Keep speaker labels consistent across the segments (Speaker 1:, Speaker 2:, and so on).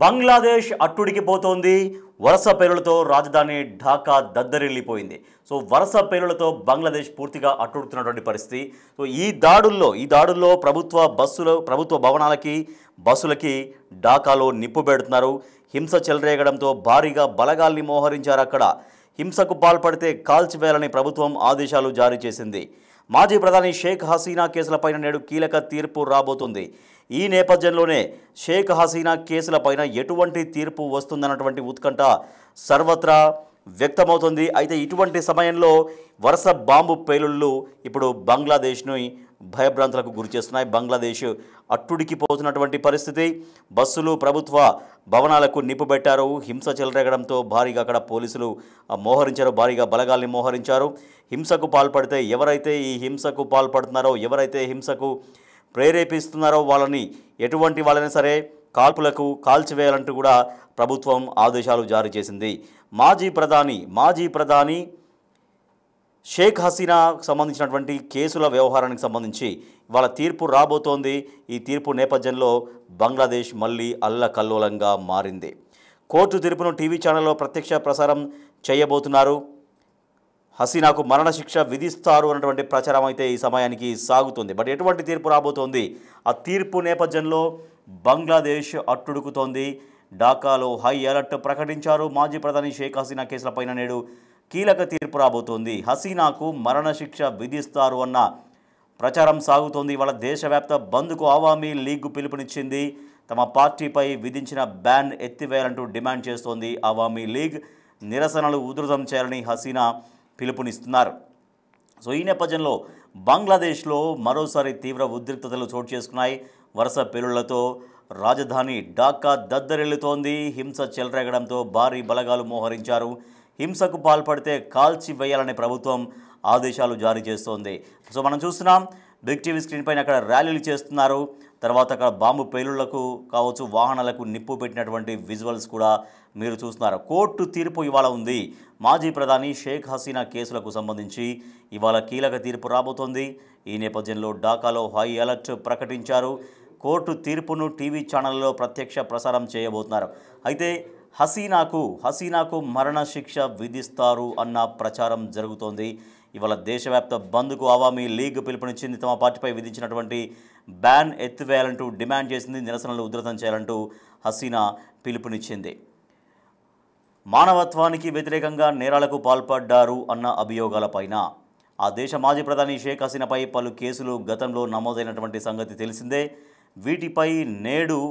Speaker 1: బంగ్లాదేశ్ అట్టుడికి పోతోంది. వరుస పేలులతో రాజధాని ఢాకా దద్దరిల్లిపోయింది. సో వరుస పేలులతో బంగ్లాదేశ్ పూర్తిగా అట్టుడుతున్నటువంటి పరిస్థితి. సో ఈ దాడుల్లో ప్రభుత్వ భవనాలకి బస్సులకి ఢాకాలో నిప్పు పెడుతున్నారు. హింస చెలరేగడంతో భారీగా బలగాల్ని మోహరించారు. అక్కడ హింసకు పాల్పడితే కాల్చివేయాలని ప్రభుత్వం ఆదేశాలు జారీ చేసింది. మాజీ ప్రధాని షేక్ హసీనా కేసులపైన నేడు కీలక తీర్పు రాబోతుంది. ఈ నేపథ్యంలోనే షేక్ హసీనా కేసులపైన ఎటువంటి తీర్పు వస్తుందన్నటువంటి ఉత్కంఠ సర్వత్రా వ్యక్తమవుతుంది. అయితే ఇటువంటి సమయంలో వరుస బాంబు పేలుళ్ళు ఇప్పుడు బంగ్లాదేశ్ను భయభ్రాంతులకు గురిచేస్తున్నాయి. బంగ్లాదేశ్ అట్టుడికి పోతున్నటువంటి పరిస్థితి. బస్సులు ప్రభుత్వ భవనాలకు నిప్పు పెట్టారు. హింస చెలరేగడంతో భారీగా అక్కడ పోలీసులు మోహరించారు, భారీగా బలగాల్ని మోహరించారు. హింసకు పాల్పడితే ఎవరైతే ఈ హింసకు పాల్పడుతున్నారో, ఎవరైతే హింసకు ప్రేరేపిస్తున్నారో ఎటువంటి వాళ్ళైనా సరే కాల్చివేయాలంటూ కూడా ప్రభుత్వం ఆదేశాలు జారీ చేసింది. మాజీ ప్రధాని షేక్ హసీనాకు సంబంధించినటువంటి కేసుల వ్యవహారానికి సంబంధించి ఇవాళ తీర్పు రాబోతోంది. ఈ తీర్పు నేపథ్యంలో బంగ్లాదేశ్ మళ్ళీ అల్లకల్లోలంగా మారింది. కోర్టు తీర్పును టీవీ ఛానల్లో ప్రత్యక్ష ప్రసారం చేయబోతున్నారు. హసీనాకు మరణశిక్ష విధిస్తారు అన్నటువంటి ప్రచారం అయితే ఈ సమయానికి సాగుతుంది. బట్ ఎటువంటి తీర్పు రాబోతోంది? ఆ తీర్పు నేపథ్యంలో బంగ్లాదేశ్ అట్టుడుకుతోంది. ఢాకాలో హై అలర్ట్ ప్రకటించారు. మాజీ ప్రధాని షేక్ హసీనా కేసులపైన నేడు కీలక తీర్పు రాబోతోంది. హసీనాకు మరణశిక్ష విధిస్తారు అన్న ప్రచారం సాగుతోంది. ఇవాళ దేశవ్యాప్త బంద్కు అవామీ లీగ్ పిలుపునిచ్చింది. తమ పార్టీపై విధించిన బ్యాన్ ఎత్తివేయాలంటూ డిమాండ్ చేస్తోంది అవామీ లీగ్. నిరసనలు ఉధృతం చేయాలని హసీనా పిలుపునిస్తున్నారు. సో ఈ నేపథ్యంలో బంగ్లాదేశ్లో మరోసారి తీవ్ర ఉద్రిక్తతలు చోటు చేసుకున్నాయి. వరుస పేలుళ్లతో రాజధాని ఢాకా దద్దరిల్లుతోంది. హింస చెలరేగడంతో భారీ బలగాలు మోహరించారు. హింసకు పాల్పడితే కాల్చి వేయాలని ప్రభుత్వం ఆదేశాలు జారీ చేస్తోంది. సో మనం చూస్తున్నాం బిగ్ టీవీ స్క్రీన్ పైన అక్కడ ర్యాలీలు చేస్తున్నారు. తర్వాత అక్కడ బాంబు పేలుళ్లకు కావచ్చు, వాహనాలకు నిప్పు పెట్టినటువంటి విజువల్స్ కూడా మీరు చూస్తున్నారు. కోర్టు తీర్పు ఇవాళ ఉంది. మాజీ ప్రధాని షేక్ హసీనా కేసులకు సంబంధించి ఇవాళ కీలక తీర్పు రాబోతోంది. ఈ నేపథ్యంలో ఢాకాలో హై అలర్ట్ ప్రకటించారు. కోర్టు తీర్పును టీవీ ఛానల్లో ప్రత్యక్ష ప్రసారం చేయబోతున్నారు. అయితే హసీనాకు మరణశిక్ష విధిస్తారు అన్న ప్రచారం జరుగుతోంది. ఇవాళ దేశవ్యాప్త బంద్కు అవామీ లీగ్ పిలుపునిచ్చింది. తమ పార్టీపై విధించినటువంటి బ్యాన్ ఎత్తివేయాలంటూ డిమాండ్ చేసింది. నిరసనలు ఉధృతం చేయాలంటూ హసీనా పిలుపునిచ్చింది. మానవత్వానికి వ్యతిరేకంగా నేరాలకు పాల్పడ్డారు అన్న అభియోగాలపైన ఆ దేశ మాజీ ప్రధాని షేక్ హసీనాపై పలు కేసులు గతంలో నమోదైనటువంటి సంగతి తెలిసిందే. వీటిపై నేడు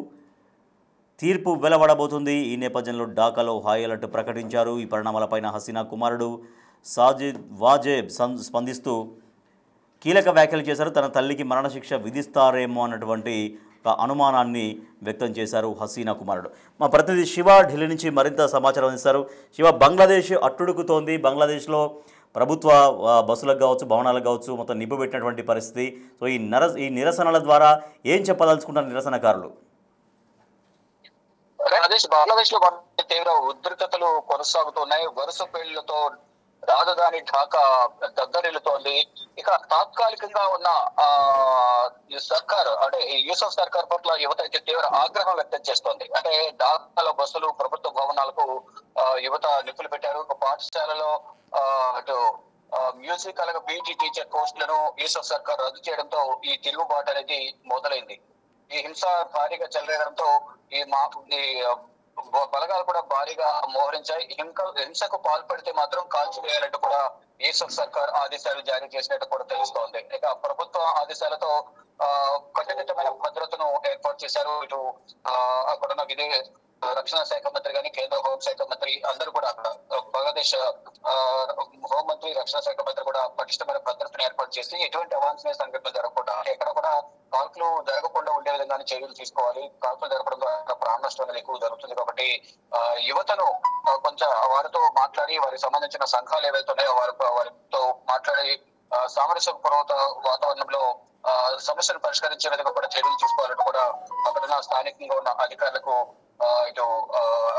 Speaker 1: తీర్పు వెలువడబోతుంది. ఈ నేపథ్యంలో ఢాకాలో హై అలర్ట్ ప్రకటించారు. ఈ పరిణామాలపైన హసీనా కుమారుడు సాజిద్ వాజేబ్ స్పందిస్తూ కీలక వ్యాఖ్యలు చేశారు. తన తల్లికి మరణశిక్ష విధిస్తారేమో అన్నటువంటి ఒక అనుమానాన్ని వ్యక్తం చేశారు హసీనా కుమారుడు. మా ప్రతినిధి శివ ఢిల్లీ నుంచి మరింత సమాచారం అందిస్తారు. శివ, బంగ్లాదేశ్ అట్టుడుకుతోంది. బంగ్లాదేశ్లో ప్రభుత్వ బస్సులకు కావచ్చు, భవనాలకు కావచ్చు మొత్తం నిప్పు పెట్టినటువంటి పరిస్థితి. సో ఈ నిరసనల ద్వారా ఏం చెప్పదలుచుకుంటారు నిరసనకారులు?
Speaker 2: బంగ్లాదేశ్ లో తీవ్ర ఉద్రిక్తతలు కొనసాగుతున్నాయి. వరుస పేలులతో రాజధాని ఢాకా దద్దరిల్లుతోంది. ఇక తాత్కాలికంగా ఉన్న సర్కార్ అంటే యూసఫ్ సర్కార్ పట్ల యువత అయితే తీవ్ర ఆగ్రహం వ్యక్తం చేస్తోంది. అంటే ఢాకాలో బస్సులు, ప్రభుత్వ భవనాలకు యువత నిప్పులు పెట్టారు. ఒక పాఠశాలలో అటు మ్యూజిక్ అలాగే పీటీ టీచర్ పోస్టులను యూసఫ్ సర్కార్ రద్దు చేయడంతో ఈ తిరుగుబాటు అనేది మొదలైంది. ఈ హింస భారీగా చెలరేగడంతో ఈ బలగాలు కూడా భారీగా మోహరించాయి. హింసకు పాల్పడితే మాత్రం కాల్చివేయాలంటూ కూడా యూసఫ్ సర్కార్ ఆదేశాలు జారీ చేసినట్టు కూడా తెలుస్తోంది. ఇక ప్రభుత్వ ఆదేశాలతో కట్టుదిట్టమైన భద్రతను ఏర్పాటు చేశారు. ఇటు అక్కడున్న రక్షణ శాఖ మంత్రి కానీ, కేంద్ర హోంశాఖ మంత్రి అందరూ కూడా అక్కడ బంగ్లాదేశ్ హోంమంత్రి, రక్షణ శాఖ మంత్రి కూడా పటిష్టమైన భద్రతను ఏర్పాటు చేసి ఎటువంటి అవాంఛనీయ సంఘటనలు జరగకుండా, ఎక్కడ కూడా కాల్పులు జరగకుండా ఉండే విధంగా చర్యలు తీసుకోవాలి. కాల్పులు జరగడం ద్వారా ప్రాణ నష్టం అనేది ఎక్కువ జరుగుతుంది. కాబట్టి యువతను కొంచెం వారితో మాట్లాడి, వారికి సంబంధించిన సంఘాలు ఏవైతే ఉన్నాయో వారితో మాట్లాడి సామరస్యపూర్వక వాతావరణంలో సమస్యను పరిష్కరించే విధంగా కూడా చర్యలు తీసుకోవాలంటూ కూడా అక్కడున్న స్థానికంగా ఉన్న అధికారులకు ఇటు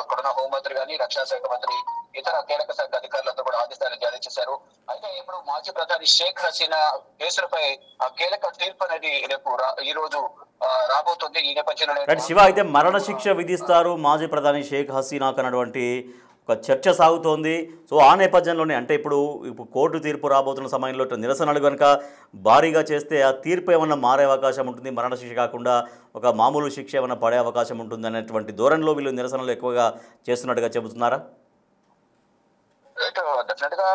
Speaker 2: అక్కడున్న హోంమంత్రి గాని, రక్షణ శాఖ మంత్రి, ఇతర కీలక శాఖ అధికారులంతా కూడా ఆదేశాలు జారీ చేశారు. అయితే ఇప్పుడు మాజీ ప్రధాని షేక్ హసీనా కేసులపై కీలక తీర్పు అనేది రేపు ఈ రోజు రాబోతుంది. ఈ నేపథ్యంలో
Speaker 1: రైట్ శివ, అయితే మరణశిక్ష విధిస్తారు మాజీ ప్రధాని షేక్ హసీనాకు అన్నటువంటి ఒక చర్చ సాగుతోంది. సో ఆ నేపథ్యంలోనే అంటే ఇప్పుడు కోర్టు తీర్పు రాబోతున్న సమయంలో నిరసనలు కనుక భారీగా చేస్తే ఆ తీర్పు ఏమన్నా మారే అవకాశం ఉంటుంది, మరణశిక్ష కాకుండా ఒక మామూలు శిక్ష ఏమైనా పడే అవకాశం ఉంటుంది అనేటువంటి ధోరణిలో వీళ్ళు నిరసనలు ఎక్కువగా చేస్తున్నట్టుగా చెబుతున్నారా?
Speaker 2: డెఫినెట్ గా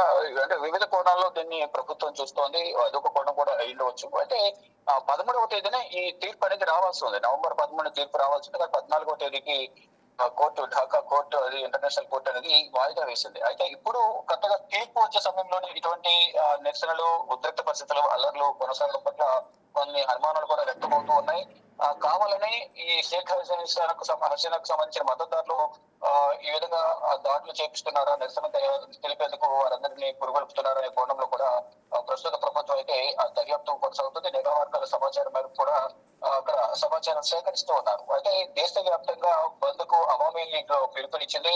Speaker 2: అంటే వివిధ కోణాల్లో దీన్ని ప్రభుత్వం చూస్తోంది. అదొక కోణం కూడా అయ్యుండవచ్చు. అయితే 13వ తేదీనే ఈ తీర్పు అనేది రావాల్సి ఉంది. నవంబర్ 13 తీర్పు రావాల్సి ఉంది. 14వ తేదీకి కోర్టు, ఢాకా కోర్టు, అది ఇంటర్నేషనల్ కోర్టు అనేది వాయిదా వేసింది. అయితే ఇప్పుడు కొత్తగా తీర్పు వచ్చే సమయంలోనే ఇటువంటి నిరసనలు, ఉద్రిక్త పరిస్థితులు, అల్లర్లు కొనసాగడం పట్ల కొన్ని అనుమానాలు కూడా వ్యక్తమవుతూ ఉన్నాయి. కావాలని ఈ షేక్ హసీనాకు సంబంధించిన మద్దతుదారులు ఈ విధంగా దాడులు చేపిస్తున్నారా, నిరసన తెలిపేందుకు వారందరినీ పురుగొల్పుతున్నారా అనే కోణంలో కూడా ప్రస్తుత ప్రభుత్వం అయితే దర్యాప్తు కొనసాగుతుంది. నిఘా వర్గాల సమాచారం మేరకు కూడా అక్కడ సమాచారం సేకరిస్తూ ఉన్నారు. అయితే దేశవ్యాప్తంగా బంద్ కు అవామీ లీగ్ పిలుపునిచ్చింది.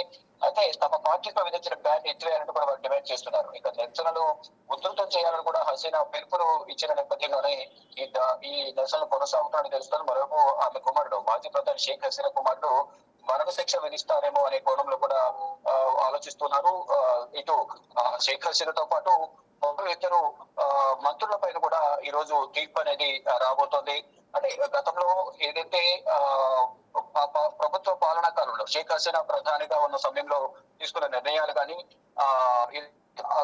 Speaker 2: అయితే తమ పార్టీతో విధించిన బ్యాన్ ఎత్తివేయాలని కూడా వారు డిమాండ్ చేస్తున్నారు. ఇక నిరసనలు ఉధృతం చేయాలని కూడా హసీనా పిలుపును ఇచ్చిన నేపథ్యంలోనే ఈ నిరసనలు కొనసాగుతాయని తెలుస్తుంది. మరోవైపు ఆమె కుమారుడు, మాజీ ప్రధాని షేక్ హసీనా కుమారుడు మరణశిక్ష విధిస్తారేమో అనే కోణంలో కూడా ఆలోచిస్తున్నారు. ఇటు షేక్ హసీనాతో పాటు మరో ఇద్దరు మంత్రుల పైన కూడా ఈ రోజు తీర్పు అనేది రాబోతోంది. అంటే గతంలో ఏదైతే ప్రభుత్వ పాలనా కాలంలో షేక్ హసీనా ప్రధానిగా ఉన్న సమయంలో తీసుకున్న నిర్ణయాలు కానీ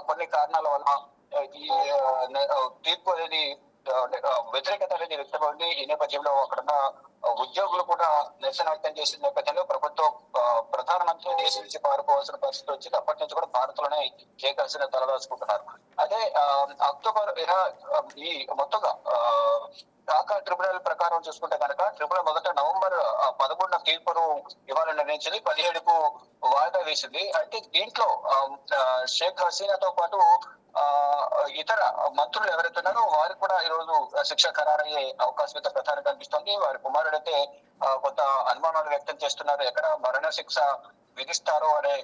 Speaker 2: కొన్ని కారణాల వల్ల ఈ తీర్పు అనేది వ్యతిరేకత అనేది వ్యక్తమైంది. ఈ నేపథ్యంలో అక్కడున్న ఉద్యోగులు కూడా నిరసన వ్యక్తం చేసిన నేపథ్యంలో ప్రభుత్వం ప్రధానమంత్రి దేశం నుంచి పారిపోవాల్సిన పరిస్థితి వచ్చింది. అప్పటి నుంచి కూడా భారత్ లోనే షేక్ హసీనా తలదాచుకుంటున్నారు. అదే అక్టోబర్ ఈ మొత్తంగా ఢాకా ట్రిబ్యునల్ ప్రకారం చూసుకుంటే కనుక ట్రిబ్యునల్ మొదట నవంబర్ 11 తీర్పును ఇవ్వాలని నిర్ణయించింది. 17కు వాయిదా వేసింది. అంటే దీంట్లో షేక్ హసీనాతో పాటు ఇతర మంత్రులు ఎవరైతే ఉన్నారో వారికి కూడా ఈ రోజు శిక్ష ఖరారయ్యే అవకాశం అయితే ప్రధానంగా కనిపిస్తుంది. వారి కుమారుడైతే కొంత అనుమానాలు వ్యక్తం చేస్తున్నారు. ఎక్కడ మరణ శిక్ష విధిస్తారో అనే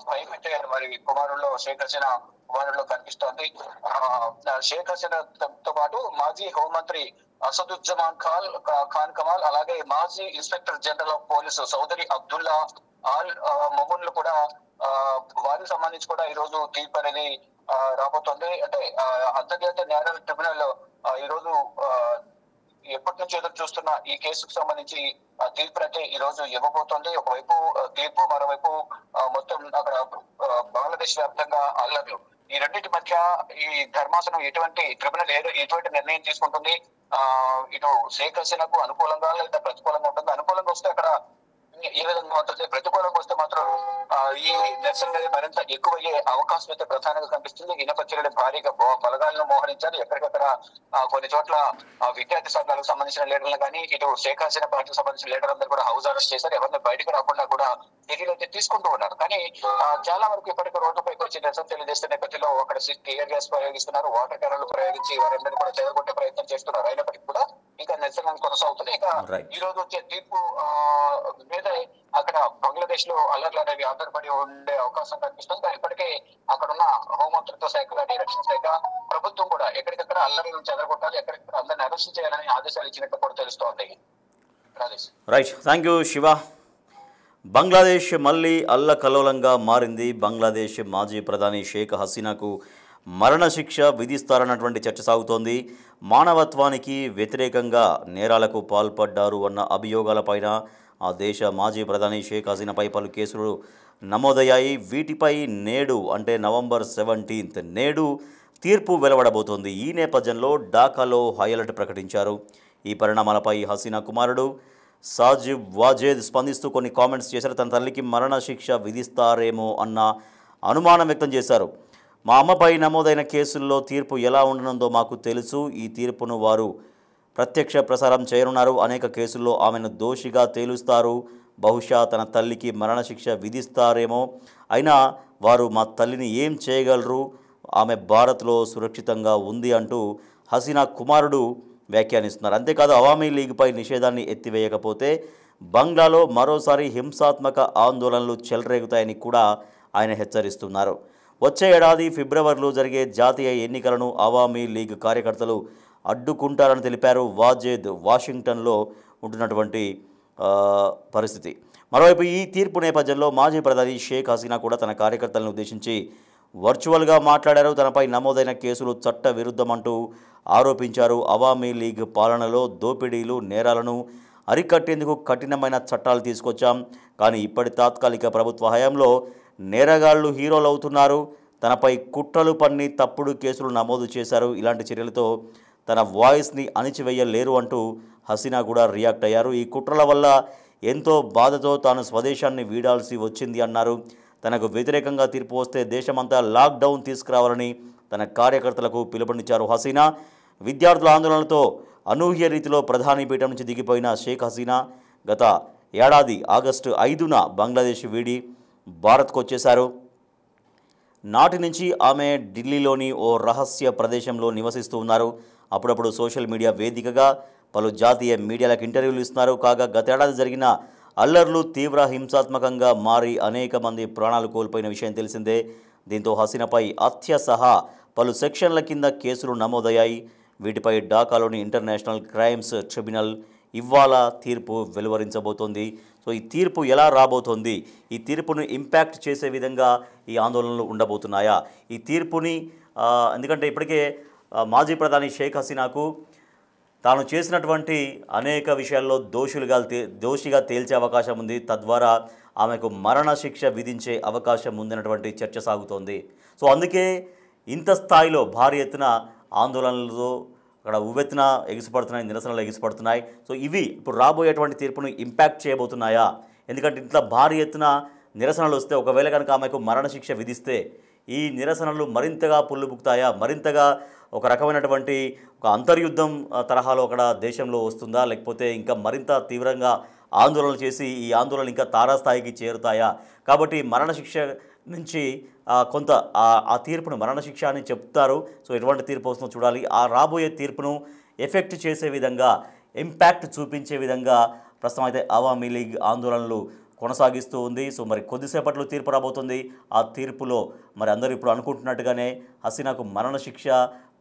Speaker 2: భయం అయితే వారి కుమారుల్లో షేక్ హసీనా కుమారుల్లో కనిపిస్తోంది. షేక్ హసీనాతో పాటు మాజీ హోంమంత్రి అసదుజ్జమాన్ ఖాన్ కమాల్, అలాగే మాజీ inspector general of police Chowdhury Abdullah Al మమూన్లు కూడా వారికి సంబంధించి కూడా ఈ రోజు తీర్పు అనేది రాబోతోంది. అంటే అంతర్జాతీయ న్యాయ ట్రిబ్యునల్ ఈ రోజు ఎప్పటి నుంచి ఎదురు చూస్తున్న ఈ కేసుకు సంబంధించి తీర్పు అయితే ఈ రోజు ఇవ్వబోతోంది. ఒకవైపు తీర్పు, మరోవైపు మొత్తం అక్కడ బంగ్లాదేశ్ వ్యాప్తంగా అల్లర్లు. ఈ రెండింటి మధ్య ఈ ధర్మాసనం ఎటువంటి నిర్ణయం తీసుకుంటుంది, ఇటు షేక్ హసీనాకు అనుకూలంగా లేదా ప్రతికూలంగా ఉంటుంది. అనుకూలంగా వస్తే అక్కడ ఏ విధంగా ఉంటుంది, ప్రతికూలంగా వస్తే మాత్రం ఈ నిరసన మరింత ఎక్కువయ్యే అవకాశం అయితే ప్రధానంగా కనిపిస్తుంది. ఈ నేపథ్యంలో భారీగా బలగాలను మోహరించారు. ఎక్కడికక్కడ కొన్ని చోట్ల విద్యార్థి సంఘాలకు సంబంధించిన లీడర్లు కానీ, ఇటు షేక్ హసీనా పార్టీకి సంబంధించిన లీడర్ అందరూ కూడా హౌస్ అరెస్ట్ చేశారు. ఎవరిని బయటకు రాకుండా కూడా చర్యలు అయితే తీసుకుంటూ ఉన్నారు. కానీ చాలా వరకు ఇప్పటికీ రోడ్లపైకి వచ్చి నిరసన తెలియజేస్తున్న నేపథ్యంలో అక్కడ టియర్ గ్యాస్ ప్రయోగిస్తున్నారు, వాటర్ క్యానర్లు ప్రయోగించి వారందరినీ కూడా చెదరగొట్టే ప్రయత్నం చేస్తున్నారు. అయినప్పటికీ కూడా ఇంకా నిరసన కొనసాగుతుంది. ఇక ఈ రోజు వచ్చే తీర్పు మీద అక్కడ బంగ్లాదేశ్ లో అల్లర్లు అనేవి ఆధారపడి ఉండే అవకాశం కనిపిస్తుంది. ఇప్పటికే అక్కడున్న హోంమంత్రిత్వ శాఖ కానీ, రక్షణ శాఖ, ప్రభుత్వం కూడా ఎక్కడికక్కడ అల్లర్లను చెదరగొట్టాలి, ఎక్కడికక్కడ అందరిని అరెస్ట్ చేయాలని ఆదేశాలు ఇచ్చినట్టు కూడా తెలుస్తోంది.
Speaker 1: Right, thank you Shiva. Bangladesh మళ్ళీ అల్లకల్లోలంగా మారింది. బంగ్లాదేశ్ మాజీ ప్రధాని షేక్ హసీనాకు మరణశిక్ష విధిస్తారన్నటువంటి చర్చ సాగుతోంది. మానవత్వానికి వ్యతిరేకంగా నేరాలకు పాల్పడ్డారు అన్న అభియోగాలపైన ఆ దేశ మాజీ ప్రధాని షేక్ హసీనాపై పలు కేసులు నమోదయ్యాయి. వీటిపై నేడు అంటే నవంబర్ 17 నేడు తీర్పు వెలువడబోతోంది. ఈ నేపథ్యంలో ఢాకాలో హైఅలర్ట్ ప్రకటించారు. ఈ పరిణామాలపై హసీనా కుమారుడు సాజిబ్ వాజేద్ స్పందిస్తూ కొన్ని కామెంట్స్ చేశారు. తన తల్లికి మరణశిక్ష విధిస్తారేమో అన్న అనుమానం వ్యక్తం చేశారు. మా అమ్మపై నమోదైన కేసుల్లో తీర్పు ఎలా ఉండనుందో మాకు తెలుసు. ఈ తీర్పును వారు ప్రత్యక్ష ప్రసారం చేయనున్నారు. అనేక కేసుల్లో ఆమెను దోషిగా తేలుస్తారు. బహుశా తన తల్లికి మరణశిక్ష విధిస్తారేమో. అయినా వారు మా తల్లిని ఏం చేయగలరు? ఆమె భారత్లో సురక్షితంగా ఉంది అంటూ హసీనా కుమారుడు వ్యాఖ్యానిస్తున్నారు. అంతేకాదు అవామీ లీగ్పై నిషేధాన్ని ఎత్తివేయకపోతే బంగ్లాలో మరోసారి హింసాత్మక ఆందోళనలు చెలరేగుతాయని కూడా ఆయన హెచ్చరిస్తున్నారు. వచ్చే ఏడాది ఫిబ్రవరిలో జరిగే జాతీయ ఎన్నికలను అవామీ లీగ్ కార్యకర్తలు అడ్డుకుంటారని తెలిపారు వాజేద్ వాషింగ్టన్లో ఉంటున్నటువంటి పరిస్థితి. మరోవైపు ఈ తీర్పు నేపథ్యంలో మాజీ ప్రధాని షేక్ హసీనా కూడా తన కార్యకర్తలను ఉద్దేశించి వర్చువల్గా మాట్లాడారు. తనపై నమోదైన కేసులు చట్ట విరుద్ధమంటూ ఆరోపించారు. అవామీ లీగ్ పాలనలో దోపిడీలు నేరాలను అరికట్టేందుకు కఠినమైన చట్టాలు తీసుకొచ్చాం, కానీ ఇప్పటి తాత్కాలిక ప్రభుత్వ హయాంలో నేరగాళ్లు హీరోలు అవుతున్నారు. తనపై కుట్రలు పన్ని తప్పుడు కేసులు నమోదు చేశారు. ఇలాంటి చర్యలతో తన వాయిస్ని అణిచివేయలేరు అంటూ హసీనా కూడా రియాక్ట్ అయ్యారు. ఈ కుట్రల వల్ల ఎంతో బాధతో తాను స్వదేశాన్ని వీడాల్సి వచ్చింది అన్నారు. తనకు వ్యతిరేకంగా తీర్పు వస్తే దేశమంతా లాక్డౌన్ తీసుకురావాలని తన కార్యకర్తలకు పిలుపునిచ్చారు హసీనా. విద్యార్థుల ఆందోళనలతో అనూహ్య రీతిలో ప్రధాని పీఠం నుంచి దిగిపోయిన షేక్ హసీనా గత ఏడాది ఆగస్టు 5న బంగ్లాదేశ్ వీడి భారత్కు వచ్చేశారు. నాటి నుంచి ఆమె ఢిల్లీలోని ఓ రహస్య ప్రదేశంలో నివసిస్తూ ఉన్నారు. అప్పుడప్పుడు సోషల్ మీడియా వేదికగా పలు జాతీయ మీడియాలకు ఇంటర్వ్యూలు ఇస్తున్నారు. కాగా గతేడాది జరిగిన అల్లర్లు తీవ్ర హింసాత్మకంగా మారి అనేక మంది ప్రాణాలు కోల్పోయిన విషయం తెలిసిందే. దీంతో హసీనాపై హత్య సహా పలు సెక్షన్ల కింద కేసులు నమోదయ్యాయి. వీటిపై ఢాకాలోని ఇంటర్నేషనల్ క్రైమ్స్ ట్రిబ్యునల్ ఇవాళ తీర్పు వెలువరించబోతోంది. సో ఈ తీర్పు ఎలా రాబోతోంది, ఈ తీర్పును ఇంపాక్ట్ చేసే విధంగా ఈ ఆందోళనలు ఉండబోతున్నాయా, ఈ తీర్పుని ఎందుకంటే ఇప్పటికే మాజీ ప్రధాని షేక్ హసీనాకు తాను చేసినటువంటి అనేక విషయాల్లో దోషిగా తేల్చే అవకాశం ఉంది. తద్వారా ఆమెకు మరణశిక్ష విధించే అవకాశం ఉందన్నటువంటి చర్చ సాగుతోంది. సో అందుకే ఇంత స్థాయిలో భారీ ఎత్తున ఆందోళనలతో అక్కడ ఉవ్వెత్తున ఎగిసిపడుతున్నాయి, నిరసనలు ఎగిసిపడుతున్నాయి. సో ఇవి ఇప్పుడు రాబోయేటువంటి తీర్పును ఇంపాక్ట్ చేయబోతున్నాయా? ఎందుకంటే ఇంట్లో భారీ ఎత్తున నిరసనలు వస్తే ఒకవేళ కనుక ఆమెకు మరణశిక్ష విధిస్తే ఈ నిరసనలు మరింతగా పుల్లుబుకుతాయా, మరింతగా ఒక రకమైనటువంటి ఒక అంతర్యుద్ధం తరహాలో అక్కడ దేశంలో వస్తుందా, లేకపోతే ఇంకా మరింత తీవ్రంగా ఆందోళనలు చేసి ఈ ఆందోళనలు ఇంకా తారాస్థాయికి చేరుతాయా? కాబట్టి మరణశిక్ష నుంచి కొంత ఆ తీర్పును మరణశిక్ష అని చెప్తారు. సో ఎటువంటి తీర్పు వస్తుందో చూడాలి. ఆ రాబోయే తీర్పును ఎఫెక్ట్ చేసే విధంగా, ఇంపాక్ట్ చూపించే విధంగా ప్రస్తుతం అయితే అవామీ లీగ్ ఆందోళనలు కొనసాగిస్తూ ఉంది. సో మరి కొద్దిసేపట్లో తీర్పు రాబోతుంది. ఆ తీర్పులో మరి అందరూ ఇప్పుడు అనుకుంటున్నట్టుగానే హసీనాకు మరణశిక్ష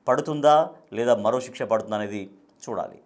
Speaker 1: పడుతుందా లేదా మరో శిక్ష పడుతుందా అనేది చూడాలి.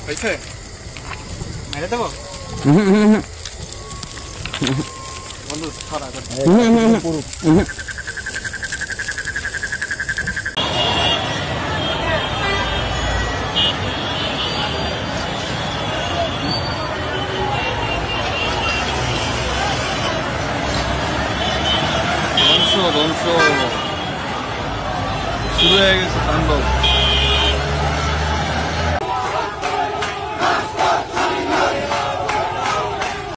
Speaker 3: कैसे मेरे तो ಒಂದು ಖಾರ 런쇼 수로에서 단법